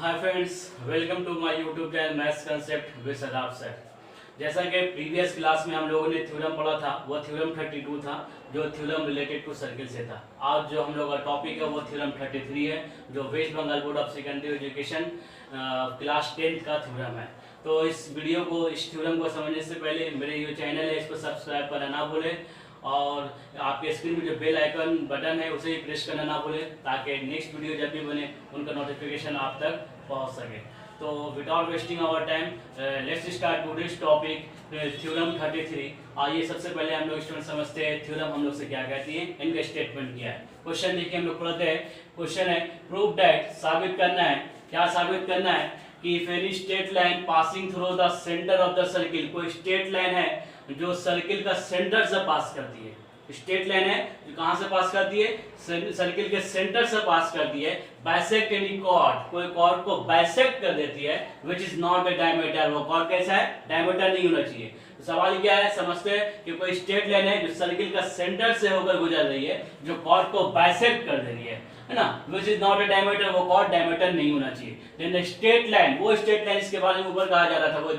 Hi friends, welcome to my YouTube channel maths concept with Sadab sir. जैसा कि previous class में हम लोगों ने थ्योरम पढ़ा था, वो थ्योरम 32 था जो थ्योरम रिलेटेड टू सर्किल से था। आज जो हम लोग का टॉपिक है वो थ्योरम 33 है जो West Bengal Board of Secondary Education class 10 का थ्योरम है। तो इस वीडियो को, इस थ्योरम को समझने से पहले मेरे ये चैनल है इसको सब्सक्राइब करना ना भूलें और आपके स्क्रीन में जो बेल आइकन बटन है उसे ही प्रेस करना ना भूलें ताकि नेक्स्ट वीडियो जब भी बने उनका नोटिफिकेशन आप तक पहुंच सके। तो without wasting our time let's start today's topic theorem 33। आइए सबसे पहले हम लोग स्टूडेंट समझते हैं थ्योरम हम लोग से क्या कहती है, इनका स्टेटमेंट क्या है। क्वेश्चन देखिए हम लोग पढ़ते हैं। क्वेश्चन है प्रूव दैट, साबित करना है। क्या साबित करना है कि if any straight line passing through the centre of the circle, कोई स्ट्रेट लाइन है जो सर्किल का सेंटर से पास करती है। स्ट्रेट लाइन है जो कहां से पास करती है, सर्किल के सेंटर से पास करती है। बाइसेक्ट एनी कॉर्ड, कोई कॉर्ड को बाइसेक्ट कर देती है, which is not a diameter. वो कॉर्ड कैसा है, डायमीटर नहीं होना चाहिए। तो सवाल क्या है, समझते हैं कि कोई स्ट्रेट लाइन है जो सर्किल का सेंटर से होकर गुजर रही है, जो कॉर्ड को बाइसेक्ट कर दे रही है ना, which is not a diameter. वो कॉर्ड डायमीटर नहीं होना चाहिए। देन स्ट्रेट लाइन, वो स्ट्रेट लाइन इसके बारे में ऊपर कहा जा रहा था, वो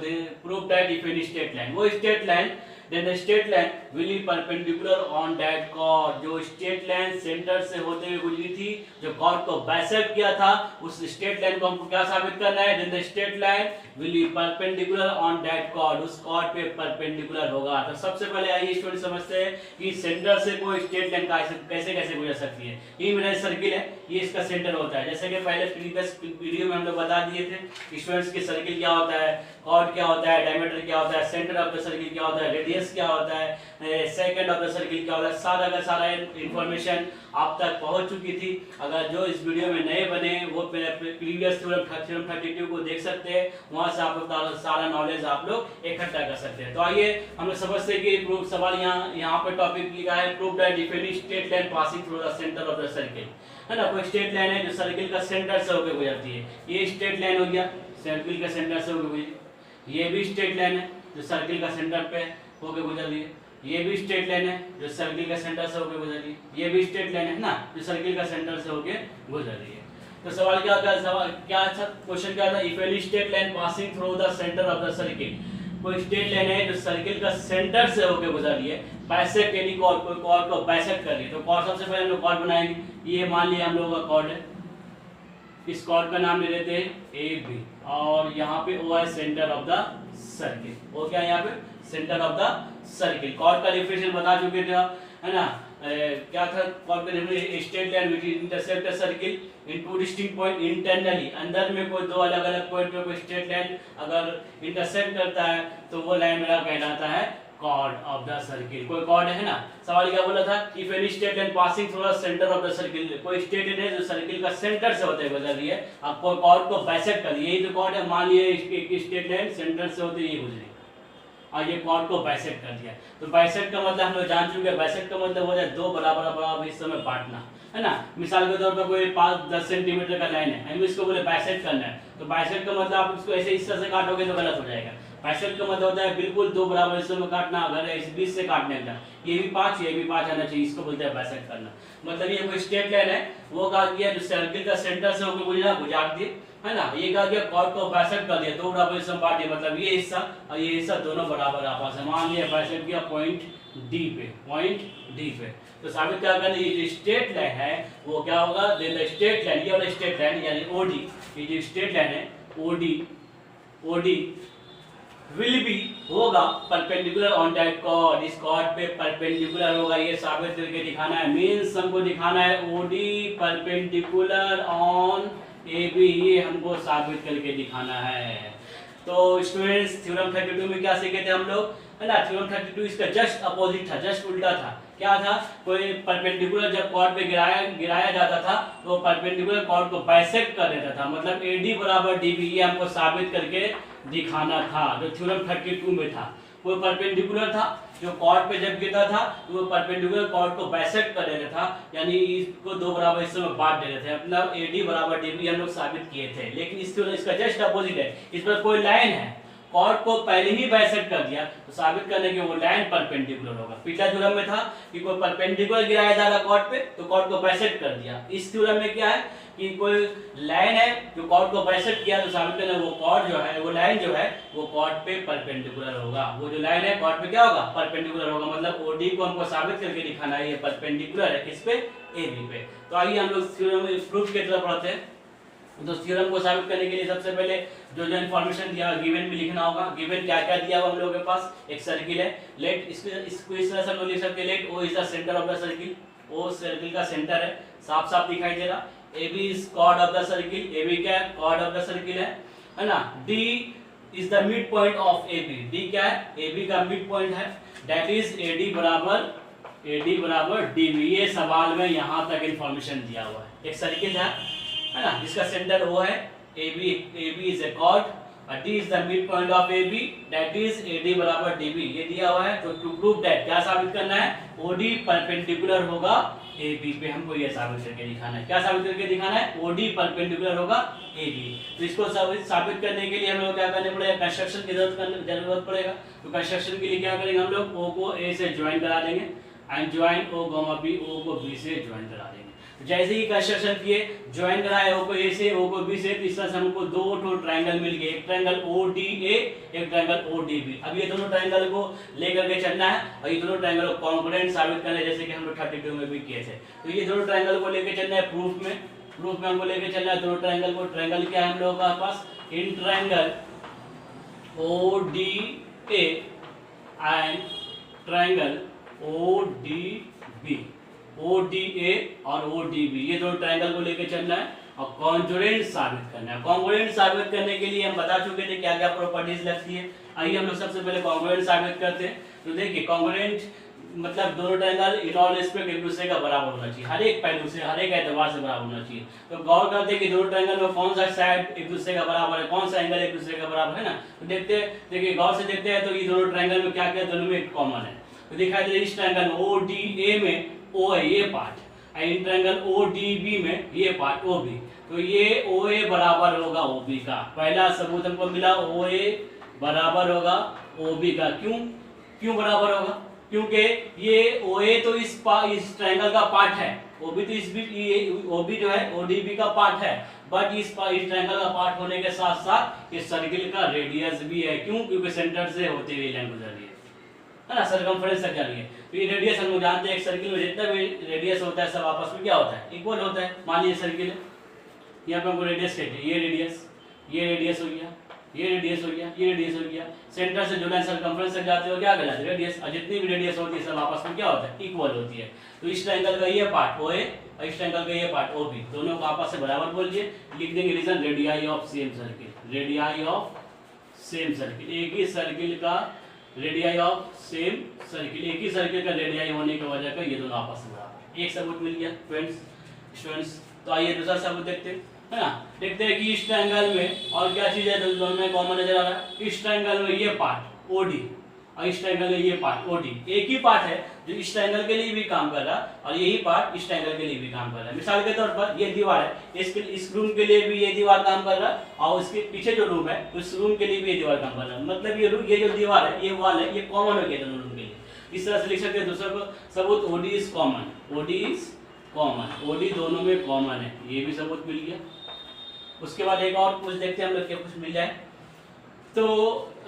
prove that if any straight line, वो straight line then the straight line will be perpendicular on that chord। जो स्ट्रेट लाइन सेंटर से होते हुए गुजरी थी, जो कॉर्ड को बाइसेक्ट किया था, उस स्ट्रेट लाइन को हमको क्या साबित करना है, then the straight line will be perpendicular on that chord, उस कॉर्ड पे परपेंडिकुलर होगा। तो सबसे पहले आइए स्टूडेंट समझते हैं कि सेंटर से कोई स्ट्रेट लाइन कैसे कैसे गुजर सकती है। ये मेरा सर्किल है, ये इसका सेंटर होता है। जैसे कि पहले प्रीवियस वीडियो में हम लोग बता दिए थे स्टूडेंट्स की सर्किल क्या होता है, कॉर्ड क्या होता है, डायमीटर क्या होता है, सेंटर ऑफ द सर्किल क्या होता है, रेडियस क्या होता है, सेकंड ऑफ द सर्किल क्या होता है। सारा का सारा इंफॉर्मेशन आप तक पहुंच चुकी थी। अगर जो इस वीडियो में नए बने वो प्रीवियस थ्योरम 32 को देख सकते हैं, वहां से आप लोग सारा नॉलेज आप लोग इकट्ठा कर सकते हैं। तो आइए हम लोग समझते हैं कि प्रूफ सवाल यहाँ पे टॉपिक लिखा है proof that if any straight line passing through the centre of the circle, है ना। कोई स्ट्रेट लाइन है जो सर्किल का सेंटर से होकर गुजरती है। ये स्ट्रेट लाइन हो गया, सर्किल का सेंटर से होकर गुजरी। ये भी स्ट्रेट लाइन है जो सर्किल का सेंटर पे होकर गुजर रही है। ये भी स्ट्रेट लाइन है जो सर्किल का सेंटर से होकर गुजर रही है। ये भी स्ट्रेट लाइन है ना जो सर्किल का सेंटर से होकर गुजर रही है। तो सवाल क्या होता है, सवाल क्या अच्छा क्वेश्चन क्या था, if any straight line passing through the centre of the circle, कोई स्ट्रेट लाइन है जो सर्किल का सेंटर से होकर गुजर रही है, बाइसेक्ट एनी कॉर्ड, कोई कॉर्ड को बाइसेक्ट कर रही है। तो कॉर्ड सबसे पहले हम लोग कॉर्ड बनाएंगे। ये मान लिया हम लोगों का कॉर्ड है, इस कॉर्ड का नाम ले लेते हैं ए बी और यहाँ पे ओ है सेंटर ऑफ द सर्किल। वो क्या है यहाँ पे, centre of the circle. Chord का डेफिनेशन बता चुके थे, है ना। क्या था कॉर्ड का definition, straight line which intersect the circle in two distinct point internally. अंदर में कोई दो अलग अलग पॉइंट पे कोई स्ट्रेट लाइन अगर इंटरसेक्ट करता है तो वो लाइन मेरा कहलाता है कॉर्ड ऑफ द सर्किल। कोई कॉर्ड है ना। सवाल क्या बोला था, if any straight line passing through the centre of the circle, कोई स्ट्रेट लाइन है जो सर्किल का सेंटर से होते हुए गुजर रही है, अब कोई कॉर्ड को बाइसेक्ट कर, यही तो कॉर्ड है। मान लिए एक स्ट्रेट लाइन सेंटर से होते हुए गुजरी और ये कॉर्ड को बाइसेक्ट कर दिया। तो बाइसेक्ट का मतलब हम लोग जान चुके हैं, बाइसेक्ट का मतलब हो जाए दो बराबर बराबर हिस्सों में बांटना, है ना। मिसाल के तौर पर कोई 5-10 सेंटीमीटर का लाइन है, हम इसको बोले बाइसेक्ट करना है, तो बाइसेक्ट का मतलब आप इसको ऐसे हिस्से से काटोगे तो गलत हो जाएगा। बाइसेक्ट का मतलब होता है बिल्कुल दो बराबर हिस्सों में काटना। अगर इस बीच से काटने का ये भी 5 ये भी 5 आना चाहिए, इसको बोलते हैं बाइसेक्ट करना। मतलब ये कोई स्ट्रेट लाइन है, वो कहा गया जो सर्किल का सेंटर से होकर गुजरा, गुजार दी, है ना। ये कहा गया कॉर्ड को बाइसेक्ट कर दिया, दो बराबर हिस्सों में बांट दिया, मतलब ये हिस्सा और ये हिस्सा दोनों बराबर आपस में। मान लिया बाइसेक्ट किया पॉइंट डी पे, पॉइंट डी पे। तो साबित क्या करना, ये जो स्ट्रेट लाइन है वो क्या होगा, स्ट्रेट लाइन, ये वाला स्ट्रेट लाइन यानी ओडी, ये जो स्ट्रेट लाइन है ओडी, ओडी विल बी होगा परपेंडिकुलर ऑन दैट कॉर्ड, इस कॉर्ड पे परपेंडिकुलर होगा। ये साबित करके दिखाना है, मींस हमको दिखाना है OD perpendicular on A B, ये हमको साबित करके दिखाना है। तो स्टूडेंट्स थ्योरम 32 में क्या सीखे थे हम लोग, है ना। थ्योरम 32 इसका जस्ट अपोजिट था, जस्ट उल्टा था। क्या था, कोई परपेंडिकुलर जब कॉर्ड पे गिराया जाता था तो परपेंडिकुलर कॉर्ड को बाइसेक्ट कर देता था, मतलब एडी बराबर डीबी, ये हमको साबित करके दिखाना था जो थ्योरम 32 में था। वो परपेंडिकुलर था, जो कॉर्ड पे जब गिरता था तो वो परपेंडिकुलर कॉर्ड को बाइसेक्ट कर देता था, यानी इसको दो बराबर हिस्सों में बांट देते थे, मतलब एडी बराबर डीबी हम लोग साबित किए थे। लेकिन इसका जस्ट अपोजिट है, इस पर कोई लाइन है, कॉर्ड को पहले ही बाइसेक्ट कर दिया तो साबित करने के वो लाइन परपेंडिकुलर होगा। पिछला थ्योरम में था कि कोई परपेंडिकुलर गिराया जा रहा कॉर्ड पे तो कॉर्ड को बाइसेक्ट कर दिया। इस थ्योरम में क्या है कि कोई लाइन है जो कॉर्ड को बाइसेक्ट किया, तो साबित करना वो कॉर्ड जो है, वो लाइन जो है वो कॉर्ड पे परपेंडिकुलर होगा। वो जो लाइन है कॉर्ड पे क्या होगा, परपेंडिकुलर होगा। मतलब ओडी को हमको साबित करके दिखाना है ये परपेंडिकुलर है किस पे, एबी पे। तो आइए हम लोग थ्योरम प्रूफ की तरफ बढ़ते हैं। तो थ्योरम को साबित करने के लिए सबसे पहले जो जो इन्फॉर्मेशन दिया गिवन में लिखना होगा। गिवन क्या क्या दिया हुआ हम लोगों के पास, एक सर्किल है, लेट इसको इस तरह से हम लोग लिख सकते हैं, let O is the centre of the circle, O circle का सेंटर है, साफ साफ दिखाई दे रहा। AB इज chord of the circle, AB क्या है, कॉर्ड ऑफ द सर्किल है ना। D is the mid point of AB, D क्या है, AB का मिड पॉइंट है, दैट इज AD बराबर DB। ये सवाल में यहाँ तक इन्फॉर्मेशन दिया हुआ है। एक सर्किल है ना, जिसका सेंटर O है, AB is a chord, D is the mid point of AB, that is AD बराबर DB। ये दिया हुआ है। तो टू प्रूव दैट क्या साबित करना है, OD परपेंडिकुलर होगा AB पे, हमको ये साबित करके दिखाना है। क्या साबित करके दिखाना है, OD परपेंडिकुलर होगा AB। तो इसको साबित करने के लिए हम लोग क्या करने पड़ेगा, कंस्ट्रक्शन की जरूरत पड़ेगा। तो कंस्ट्रक्शन के लिए क्या करेंगे, हम लोग O को A से ज्वाइन करा देंगे, and join O, B, O को B से ज्वाइन करा देंगे। जैसे ही कंस्ट्रक्शन किए, ज्वाइन कराए O को A से, O को B से, तो इस तरह से हमको दो ठो ट्रायंगल मिल गए, एक ट्रायंगल ODA, एक ट्रायंगल ODB। अब ये दोनों ट्रायंगल को लेकर के चलना है और ये दोनों ट्रायंगल को कॉन्ग्रुएंट साबित करना है, जैसे कि हम लोग 32 में भी किए थे। तो ये दोनों ट्रायंगल को लेकर चलना है प्रूफ में हमको लेकर चलना है दोनों ट्रायंगल को। ट्रायंगल क्या है हम लोगों के पास, in triangle ODA and triangle ODB, ODA और ODB, ये दोनों ट्रायंगल को लेकर चलना है और कॉन्ग्रुएंट साबित करना है। कॉन्ग्रुएंट साबित करने के लिए हम बता चुके थे क्या क्या प्रॉपर्टीज लगती है। आइए हम लोग सबसे पहले कॉन्ग्रुएंट साबित करते हैं। तो देखिए कॉन्ग्रुएंट मतलब दोनों ट्रायंगल इन ऑल रिस्पेक्ट एक दूसरे का बराबर होना चाहिए, हर एक पहलू से, हर एक एतबार से बराबर होना चाहिए। तो गौर करते हैं कि दोनों ट्रायंगल में कौन सा साइड एक दूसरे का बराबर है, कौन सा एंगल एक दूसरे का बराबर है ना। तो देखिए गौर से देखते हैं तो ये दोनों ट्रायंगल में क्या क्या दोनों में कॉमन है। तो दिखाई दे इस ट्रायंगल ODA में O है ये पार्ट, इन ट्रायंगल ODB में ये पार्ट OB। तो ये OA बराबर होगा OB का, पहला सबूत हमको मिला, OA बराबर होगा OB का। क्यों बराबर होगा, क्योंकि ये OA तो इस ट्रायंगल का पार्ट है, OB तो इस OB जो है ODB का पार्ट है, बट इस ट्रायंगल का पार्ट होने के साथ साथ इस सर्किल का रेडियस भी है। क्यों, क्योंकि सेंटर से होते हुए लाइन गुजर रही है ना, सर्कमफ्रेंस तक जा रही है। तो ये रेडियस हम लोग जानते हैं, एक सर्किल में जितना भी रेडियस होता है सब आपस में क्या होता है, इक्वल होता है। मान लीजिए सर्किल है, यहाँ पे हमको रेडियस कहते हैं, ये रेडियस हो गया, ये रेडियस हो गया, ये रेडियस हो गया। सेंटर से जो लाइन सर्कमफ्रेंस तक जाते हो क्या कहलाता है, रेडियस। और जितनी भी रेडियस होती है सब आपस में क्या होता है, इक्वल होती है। तो इस ट्रायंगल का ये पार्ट OA और इस ट्रायंगल का ये पार्ट OB, दोनों को आपस में बराबर बोल दिए। लिख देंगे reason, radii of same circle, radii of same circle, एक ही सर्किल का रेडियाई ऑफ सेम सर्किल, एक ही सर्किल का रेडियाई होने की वजह से ये दोनों आपस में बराबर। एक सबूत मिल गया स्टूडेंट्स। तो आइए दूसरा सबूत देखते हैं, है ना। देखते हैं कि इस ट्रायंगल में और क्या चीज है दोनों में कॉमन नजर आ रहा है। इस ट्रायंगल में ये पार्ट OD और इस ट्रायंगल में ये पार्ट OD, एक ही पार्ट है जो इस ट्रायंगल के लिए भी काम कर रहा है और यही पार्ट इस ट्रायंगल के लिए भी काम कर रहा है। मिसाल के तौर पर ये दीवार है, इस रूम के लिए भी ये दीवार काम कर रहा है और उसके पीछे जो रूम है उस रूम के लिए भी ये दीवार काम कर रहा है। मतलब ये जो दीवार है, ये वॉल है, ये कॉमन हो गया दोनों रूम के लिए। इस तरह से लिख सकते हैं दूसरा सबूत, OD is common, OD is common, OD दोनों में कॉमन है, ये भी सबूत मिल गया। उसके बाद एक और कुछ देखते हैं हम लोग क्या कुछ मिल जाए। तो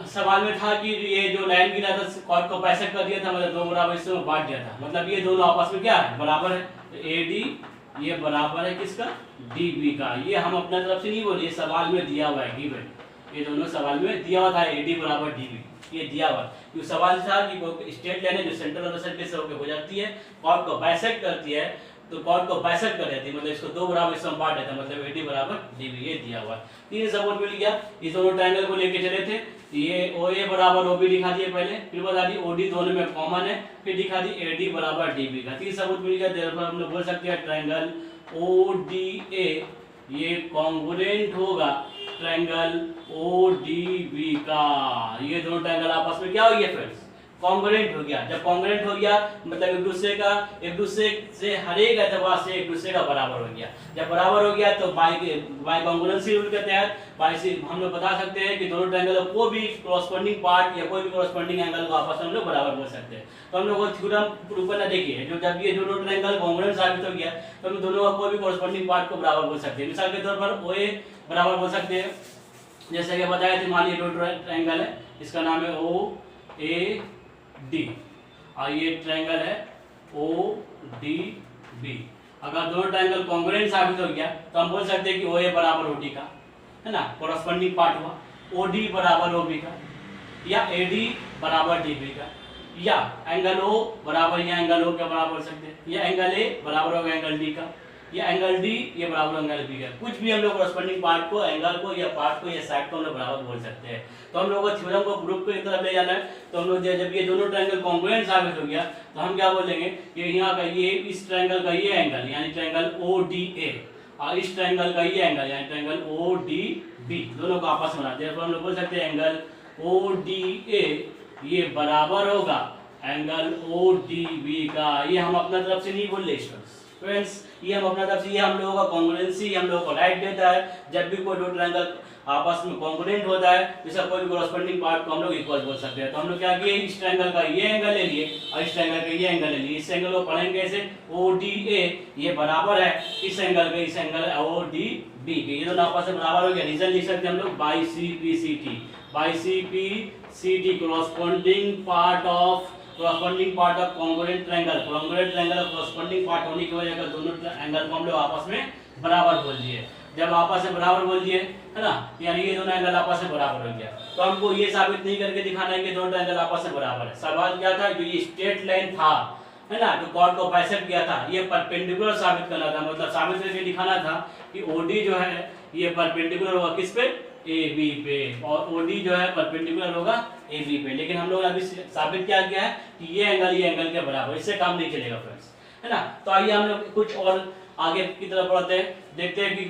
सवाल में था कि ये जो लाइन गिरा था कॉर्ड को बाइसेक्ट कर दिया था, मतलब दो बराबर हिस्सों में बांट दिया था, मतलब ये दोनों आपस में क्या है, बराबर है। तो AD ये बराबर है किसका, DB का। ये हम अपना तरफ से नहीं बोले, सवाल में दिया हुआ है गिवन, ये दोनों सवाल में दिया हुआ था AD बराबर DB, ये दिया हुआ। क्योंकि सवाल था कि स्ट्रेट लाइन है जो सेंटर ऑफ द सर्किल से होकर हो जाती है, कॉर्ड को बाइसेक्ट करती है, तो कॉर्ड को बाइसेक्ट कर देती है, मतलब इसको दो बराबर हिस्सों में बांट देता है, मतलब AD बराबर DB, ये दिया हुआ है। तीन सबूत मिल गया। इस दोनों ट्रायंगल को लेके चले थे, ये OA बराबर OB दिखा दिए पहले, फिर बता दी OD दोनों में कॉमन है, फिर दिखा दी AD बराबर DB का। तीन सबूत मिल गया, देयरफॉर हम लोग बोल सकते हैं ट्रायंगल ODA ये कॉन्ग्रुएंट होगा ट्रायंगल ODB का। ये दोनों ट्रायंगल आपस में क्या हो गया फ्रेंड्स, कॉन्ग्रुएंट हो गया। जब कॉन्ग्रुएंट हो गया मतलब एक दूसरे से हर एक एतबार से एक दूसरे का बराबर हो गया। जब बराबर हो गया तो बाय कॉन्ग्रुएंसी रूल के तहत हम लोग बता सकते हैं कि दोनों ट्रायंगल को भी कॉरस्पॉन्डिंग पार्ट या कोई भी कॉरस्पॉन्डिंग एंगल को आपस में हम लोग बराबर बोल सकते हैं। तो हम लोग वो थ्योरम प्रूव करना देखिए, जो जब ये दोनों ट्रायंगल कॉन्ग्रुएंट साबित हो गया तो हम दोनों का कोई भी कॉरस्पॉन्डिंग पार्ट को बराबर बोल सकते हैं। मिसाल के तौर पर OA बराबर बोल सकते हैं, जैसे कि बताया थे, मान लीजिए दो ट्रायंगल है, इसका नाम है OAD और ये ट्रायंगल है ODB। अगर दोनों ट्रायंगल कॉन्ग्रुएंट साबित हो गया तो हम बोल सकते हैं कि OA बराबर OD का, है ना, कॉरस्पॉन्डिंग पार्ट हुआ, OD बराबर OB का, या AD बराबर DB का, या एंगल O बराबर या एंगल O के बराबर हो सकते हैं, या एंगल A बराबर होगा एंगल D का, या एंगल D ये बराबर एंगल B का। कुछ भी हम लोग कॉरस्पॉन्डिंग पार्ट को, एंगल को या पार्ट को या साइड को हम लोग बराबर बोल सकते हैं। तो हम लोग को थ्योरम को प्रूफ की तरफ ले जाना है। तो हम लोग जब ये दोनों ट्रायंगल कॉन्ग्रुएंट साबित हो गया तो हम क्या बोलेंगे कि यहाँ का ये इस ट्रायंगल का ये एंगल यानी ट्रायंगल ODA और इस ट्रायंगल का ये एंगल यानी ट्रायंगल ODB दोनों को आपस में बनाते हैं। हम लोग बोल सकते हैं एंगल ODA ये बराबर होगा एंगल ODB का। ये हम अपना तरफ से नहीं बोल रहे फ्रेंड्स, ये हम अपना तरफ से, ये हम लोगों का कॉन्ग्रुएंसी हम लोगों को राइट देता है। जब भी कोई दो ट्रायंगल आपस में कॉन्ग्रुएंट होता है जिसका कोई भी कॉरस्पॉन्डिंग पार्ट को हम लोग इक्वल बोल सकते हैं। तो हम लोग क्या किए, इस ट्रायंगल का ये एंगल ले लिए और इस ट्रायंगल का ये एंगल ले लिए। इस एंगल को पढ़ेंगे कैसे, ODA ये बराबर है इस एंगल का, इस एंगल ODB के, ये दोनों आपस में बराबर हो गया। रीजन लिख सकते हैं हम लोग by CPCT corresponding part of congruent triangle. Congruent triangle का कॉरस्पॉन्डिंग पार्ट होने की वजह से दोनों एंगल को हम लोग आपस में बराबर बोल दिए। जब आपस में बराबर बोल दिए, है ना, यानी ये दोनों एंगल आपस में बराबर हो गया। तो हमको ये साबित नहीं करके दिखाना है कि दोनों एंगल आपस में बराबर है। सवाल क्या था, जो ये स्ट्रेट लाइन था, है ना, जो कॉर्ड को बाइसेक्ट किया था, ये परपेंडिकुलर साबित करना था, मतलब साबित करके दिखाना था कि OD जो है ये परपेंडिकुलर होगा किस पे, AB पे, और OD जो है परपेंडिकुलर होगा AB पे। लेकिन हम लोग अभी साबित क्या किया है कि ये एंगल के बराबर, इससे काम नहीं चलेगा फ्रेंड्स, है ना। तो आइए हम लोग कुछ और आगे की तरफ बढ़ते हैं, देखते हैं कि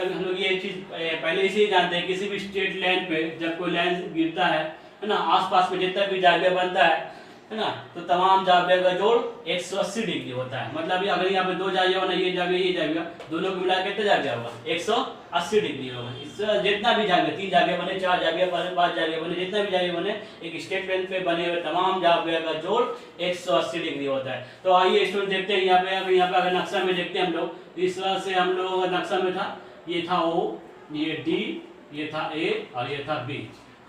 हम लोग ये चीज पहले से ही जानते हैं, किसी भी स्ट्रेट लाइन पे जब कोई लाइन गिरता है ना, आसपास में जितना भी जाविया बनता है ना, तो तमाम जाविया का जोड़ 180 डिग्री होता है। मतलब अगर यहाँ पे दो जाविया बना, ये जाविया दोनों को मिला के कितना जाविया होगा, 180 डिग्री होगा। इससे जितना भी जाविया, 3 जाविया बने, 4 जाविया बने, 5 जाविया बने, जितना भी जाविया बने, एक स्ट्रेट लाइन पे बने हुए तमाम जाविया का जोड़ 180 डिग्री होता है। तो आइए स्टूडेंट देखते हैं, यहाँ पे अगर नक्शा में देखते हैं हम लोग, इस तरह से हम लोगों का नक्शा में था, ये था O, ये D, ये था A और ये था B,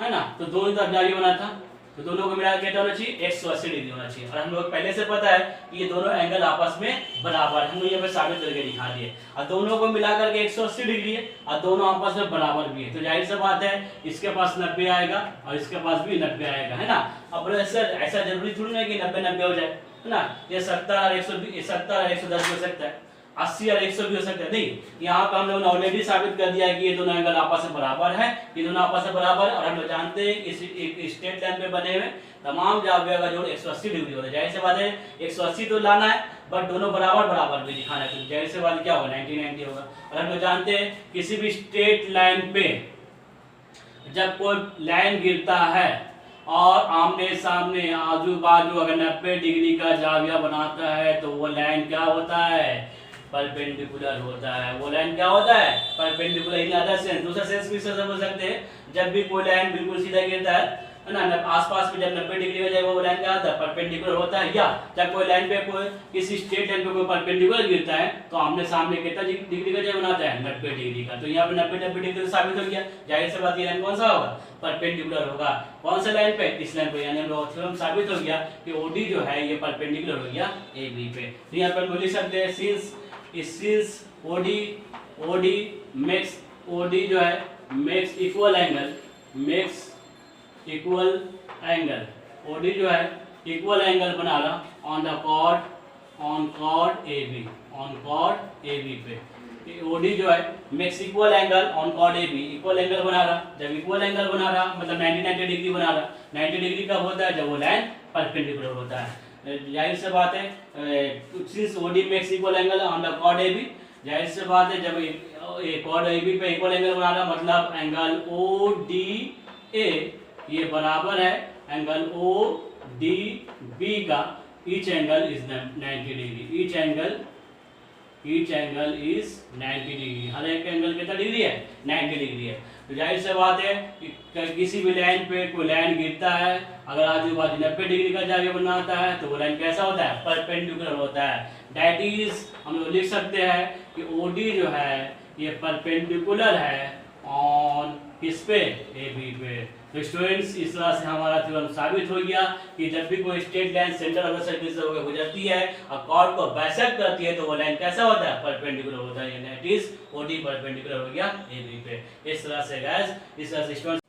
है ना। तो दोनों तरफ जाविया बना था, तो दोनों को मिला के क्या होना चाहिए, 180 डिग्री होना चाहिए। और हम लोग पहले से पता है कि ये दोनों एंगल आपस में बराबर, हम लोग यहाँ पे साबित करके दिखा दिए। और दोनों को मिला करके 180 डिग्री है और दोनों आपस में बराबर भी है। तो जाहिर सी बात है इसके पास 90 आएगा और इसके पास भी 90 आएगा, है ना। अब ऐसा जरूरी थोड़ी ना कि 90-90 हो जाए, है ना। ये 70 और 110 हो सकता है, 80 और 100 भी हो सकता है। नहीं, यहाँ पे हम लोगों ने ऑलरेडी साबित कर दिया है कि ये दोनों एंगल आपस में बराबर है, ये दोनों आपस में बराबर। और हम लोग जानते हैं इस एक स्ट्रेट लाइन पे बने हुए तमाम जाविया का जोड़ 180 डिग्री होता है। जाहिर सी बात है 180 तो लाना है, बट दोनों बराबर भी दिखाना है, तो जाहिर सी बात क्या होगा, 90-90 होगा। और हम लोग जानते हैं किसी भी स्ट्रेट लाइन पे जब कोई लाइन गिरता है और आमने सामने आजू बाजू अगर 90 डिग्री का जाविया बनाता है तो वो लाइन क्या होता है, परपेंडिकुलर होता है। वो लाइन क्या होता है, परपेंडिकुलर। इन अदर सेंस, दूसरा सेंस भी इससे समझ सकते हैं, जब भी कोई लाइन बिल्कुल सीधा गिरता है ना, आसपास में जब 90 डिग्री हो जाए वो लाइन क्या होता है, परपेंडिकुलर होता है। या जब कोई लाइन पे कोई किसी स्ट्रेट लाइन पे कोई परपेंडिकुलर गिरता है तो आमने सामने कितना डिग्री का जो बनाता है, 90 डिग्री का। तो यहाँ पे 90 डिग्री साबित हो गया। जाहिर सी बात ये लाइन कौन सा होगा, परपेंडिकुलर होगा। कौन सा लाइन पे, इस लाइन पे। यानी हम लोग थ्योरम साबित हो गया कि OD जो है ये परपेंडिकुलर हो गया AB पे। तो यहाँ पर लिख सकते हैं since OD makes OD जो है makes equal angle OD जो है इक्वल एंगल बना रहा ऑन कॉर्ड AB पे। OD जो है makes equal angle on chord AB, equal angle बना रहा। जब इक्वल एंगल बना रहा मतलब 90 डिग्री बना रहा। 90 डिग्री कब होता है, जब वो लाइन परपेंडिकुलर होता है। जाहिर सी बात है since OD makes equal angle on the chord AB, जाहिर सी बात है जब कॉर्ड AB पे इक्वल एंगल बना रहा मतलब एंगल ODA ये बराबर है एंगल OD डी बी का each angle is 90 degree. Each angle is 90 degree. हर एक एंगल कितना डिग्री है? 90 डिग्री है। तो जाहिर सी बात है कि किसी भी लाइन पे कोई लाइन गिरता है, अगर आजू बाजू 90 डिग्री का जाके बनाता है तो वो लाइन कैसा होता है? परपेंडिकुलर होता है। दैट इज हम लोग लिख सकते हैं कि ओडी जो है ये परपेंडिकुलर है ऑन किस पे? AB पे। तो स्टूडेंट्स इस तरह से हमारा थ्योरम साबित हो गया कि जब भी कोई straight line centre of the circle से होकर गुजरती है और कॉर्ड को बाइसेक्ट करती है तो वो लाइन कैसा होता है? परपेंडिकुलर होता है। यानी इट इज OD परपेंडिकुलर हो गया AB पे। इस तरह से गाइस, इस तरह से स्टूडेंट्स,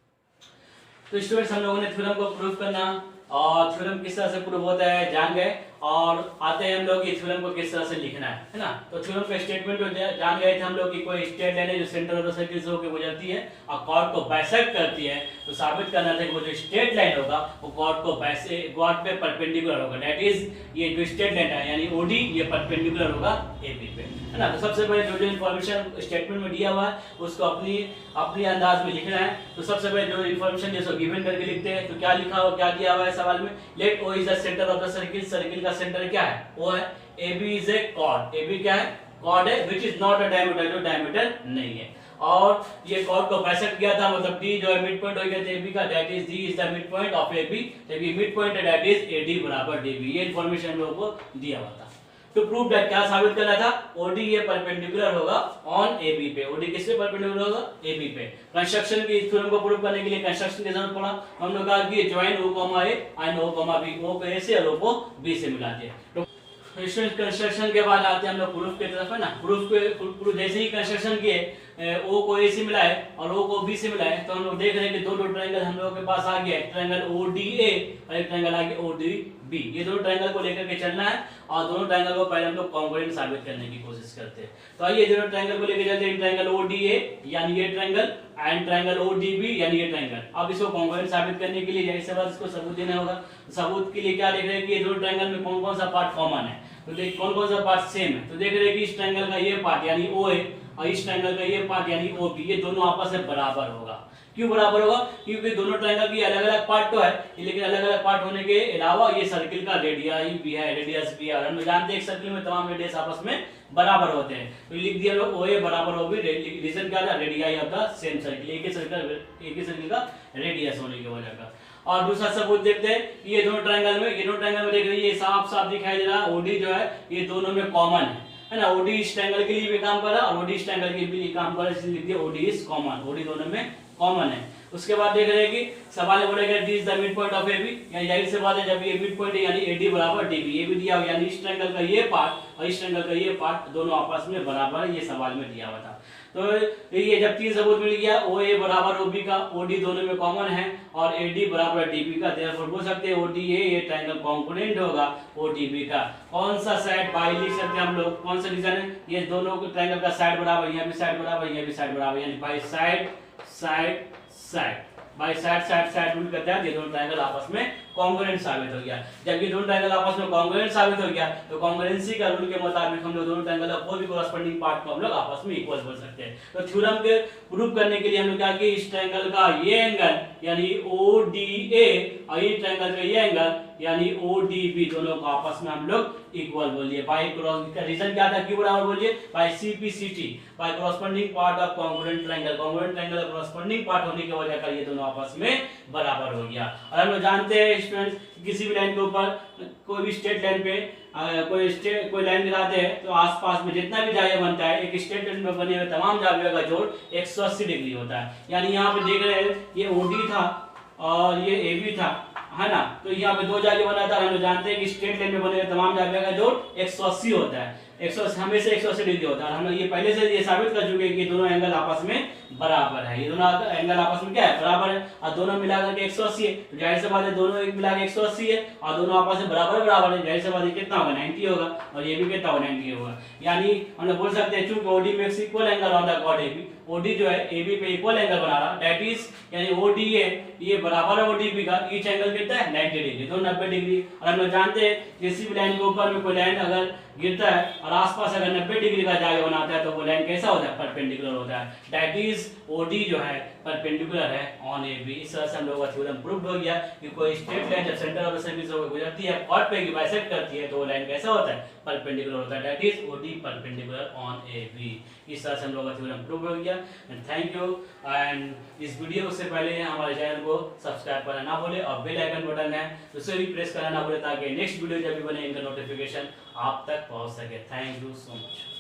तो स्टूडेंट्स हम लोगों ने थ्योरम को प्रूव करना और थ्योरम किस तरह से प्रूव होता है जान गए, और आते हैं हम लोग ये थ्योरम को किस तरह से लिखना है ना। तो थ्योरम का स्टेटमेंट जो जान गए थे हम लोग कि कोई स्ट्रेट लाइन है जो सेंटर ऑफ द सर्किल से होकर गुजरती है और कॉर्ड को बाइसेक्ट करती है, तो साबित करना था कि वो जो स्ट्रेट लाइन होगा वो कॉर्ड पे परपेंडिकुलर होगा। दैट इज ये जो स्ट्रेट लाइन है यानी OD ये परपेंडिकुलर होगा AB पे, है ना। तो सबसे पहले जो इन्फॉर्मेशन स्टेटमेंट में दिया हुआ है उसको अपनी अंदाज में लिखना है। तो सबसे पहले जो इन्फॉर्मेशन जैसे गिवन करके लिखते हैं तो क्या लिखा हुआ, क्या दिया हुआ है सवाल में? Let O is the centre of the circle. Circle का सेंटर क्या है? O है। AB is a chord. AB क्या है? कॉर्ड है which is not a diameter, जो डायमीटर नहीं है। और ये कॉर्ड को बाइसेक्ट किया था, मतलब D जो है मिड पॉइंट हो गया था AB का, that is D is the mid point of AB। जबकि मिड पॉइंट है दैट इज AD बराबर DB। ये इंफॉर्मेशन लोगों को दिया हुआ था। तो प्रूव दैट क्या साबित करना था? OD ये परपेंडिकुलर होगा ऑन AB पे। OD किस पे परपेंडिकुलर होगा? AB पे। कंस्ट्रक्शन की थ्योरम को प्रूव करने के लिए कंस्ट्रक्शन की जरूरत पड़ा। हम लोग कहा कि join O, A and O, B, O को A से और O को B से मिला दिया। तो स्टूडेंट कंस्ट्रक्शन के बाद आते हैं हम लोग प्रूफ की तरफ, है ना। प्रूफ जैसे ही कंस्ट्रक्शन किए O को A से मिलाए और O को B से मिलाए तो हम लोग देख रहे हैं कि दो ट्रायंगल हम लोगों के पास आ गया। एक ट्रायंगल ODA और एक ट्रायंगल आ गया ODB। ये दोनों ट्रायंगल को लेकर के चलना है और दोनों ट्रायंगल को पहले हम लोग कॉन्ग्रुएंट साबित करने की कोशिश करते हैं। तो आइए दोनों ट्रायंगल को लेकर चलते हैं। ट्रायंगल ODA यानी ये ट्रायंगल एंड ट्रायंगल ODB यानी ये ट्रायंगल। अब इसको कॉन्ग्रुएंट साबित करने के लिए जैसे से बात इसको सबूत देना होगा। सबूत के लिए क्या देख रहे हैं कि ये दोनों ट्रायंगल में कौन कौन सा पार्ट कॉमन है, तो देख कौन कौन सा पार्ट सेम है। तो देख रहे हैं कि इस ट्रायंगल का ये पार्ट यानी OA और इस ट्रायंगल का ये पार्ट यानी OB, ये दोनों आपस में बराबर होगा। क्यों बराबर होगा? क्योंकि दोनों ट्रायंगल की अलग अलग पार्ट तो है, लेकिन अलग अलग पार्ट होने के अलावा ये सर्किल का रेडियस भी है। और हम जानते हैं एक सर्किल में तमाम रेडियस आपस में बराबर होते हैं। तो लिख दिया लोग OA बराबर OB। रीजन क्या था? Radius of the same circle, एक ही सर्किल का रेडियस होने की वजह का। और दूसरा सबूत देखते हैं कि ये दोनों ट्रायंगल में देख रही है साफ दिखाई दे रहा है OD जो है ये दोनों में कॉमन है ना। OD इस ट्रायंगल के लिए भी काम कर रहा है और OD इस ट्रायंगल के लिए काम कर रहा है, इसलिए लिख दिया OD इज कॉमन। OD दोनों में कॉमन है। उसके बाद देख रहे हैं कि सवाल बोलेगा D is the mid point of AB, यानी जाहिर सी बात है जब ये मिड पॉइंट है यानी AD बराबर DB। ये भी दिया हुआ यानी इस ट्रायंगल का ये पार्ट और इस ट्रायंगल का ये पार्ट दोनों आपस में बराबर है, ये सवाल में दिया हुआ था। तो ये जब तीन सबूत मिल गया OA बराबर OB का, OD दोनों में कॉमन है और AD बराबर DB का, देयरफॉर बोल सकते हैं ODA ये ट्रायंगल कॉम्पोनेंट होगा ODB का। कौन सा साइड बाई लिख सकते हैं हम लोग? कौन सा रीजन है? ये दोनों ट्रायंगल का साइड बराबर, यहाँ भी साइड बराबर, यहाँ भी साइड बराबर, यानी बाई साइड रूल करता है। ये दोनों ट्रायंगल आपस में कॉन्ग्रुएंट साबित हो गया। जब ये दोनों ट्रायंगल आपस में कॉन्ग्रुएंट साबित हो गया तो कॉन्ग्रुएंसी का रूल के मुताबिक हम लोग दोनों ट्रायंगल का कोई भी कोरस्पोंडिंग पार्ट को हम लोग आपस में इक्वल बोल सकते हैं। तो थ्योरम के प्रूफ करने के लिए हम लोग क्या किए, इस ट्रायंगल का ये एंगल यानी ODA और ये ट्रायंगल का ये एंगल यानी ODB दोनों को आपस में हम लोग इक्वल बोलिए। बाय क्रॉस का रीजन क्या था, क्यों बराबर बोलिए? By CPCT by corresponding part of congruent triangle. Congruent triangle का कोरस्पोंडिंग पार्ट होने की वजह से ये दोनों आपस में बराबर हो गया। और हम लोग जानते हैं स्टूडेंट्स किसी भी लाइन के ऊपर कोई भी स्ट्रेट लाइन पे कोई लाइन गिराते हैं तो आसपास में जितना भी जाविया बनता है एक स्ट्रेट लाइन में बने हुए तमाम जावियों का जोड़ 180 डिग्री होता है। यानी यहाँ पे देख रहे हैं ये OD था और ये AB था, है ना। तो यहाँ पे दो जाविया बना था। हम लोग जानते हैं कि स्ट्रेट लाइन में बने हुए तमाम जावियों का जोड़ 180 होता है। 180 हमेशा 180 डिग्री होता है। हम लोग ये पहले से ये साबित कर चुके हैं कि दोनों एंगल आपस में बराबर है। ये दोनों एंगल आपस में क्या है? बराबर है। और दोनों मिलाकर के 180 है, तो जाहिर सी बात है दोनों एक मिला के 180 है और दोनों आपस में बराबर है। जाहिर सी बात है कितना होगा? 90 होगा और ये भी कितना होगा? 90 होगा। यानी हम लोग बोल सकते हैं चूंकि OD makes equal angle on the chord AB, OD जो है AB पे इक्वल एंगल बना रहा, दैट इज यानी ODA ये बराबर है ODB का। ईच एंगल कितना है? 90 डिग्री, तो 90 डिग्री। और हम लोग जानते हैं किसी भी लाइन के ऊपर में कोई लाइन अगर गिरता है और आसपास अगर 90 डिग्री का जाके बनाता है तो वो लाइन कैसा होता है, परपेंडिकुलर होता है। दैट इज ओडी जो है परपेंडिकुलर है ऑन ए बी। इस तरह से हम लोगों का थ्योरम प्रूव हो गया कि कोई स्ट्रेट लाइन जब सेंटर ऑफ द सर्किल से गुजरती है, कॉर्ड पे बाइसेक्ट करती है, तो वो लाइन कैसा होता है, परपेंडिकुलर होता है। That is OD perpendicular on A B. इस तरह से हम लोगों का थ्योरम प्रूव हो गया। And thank you. एंड इस वीडियो से पहले हमारे चैनल को सब्सक्राइब करना ना भूले और बेल आइकन बटन है उसे भी प्रेस करना ना भूले ताकि नेक्स्ट वीडियो जब भी बने इनका नोटिफिकेशन आप तक पहुंच सके। Thank you so much.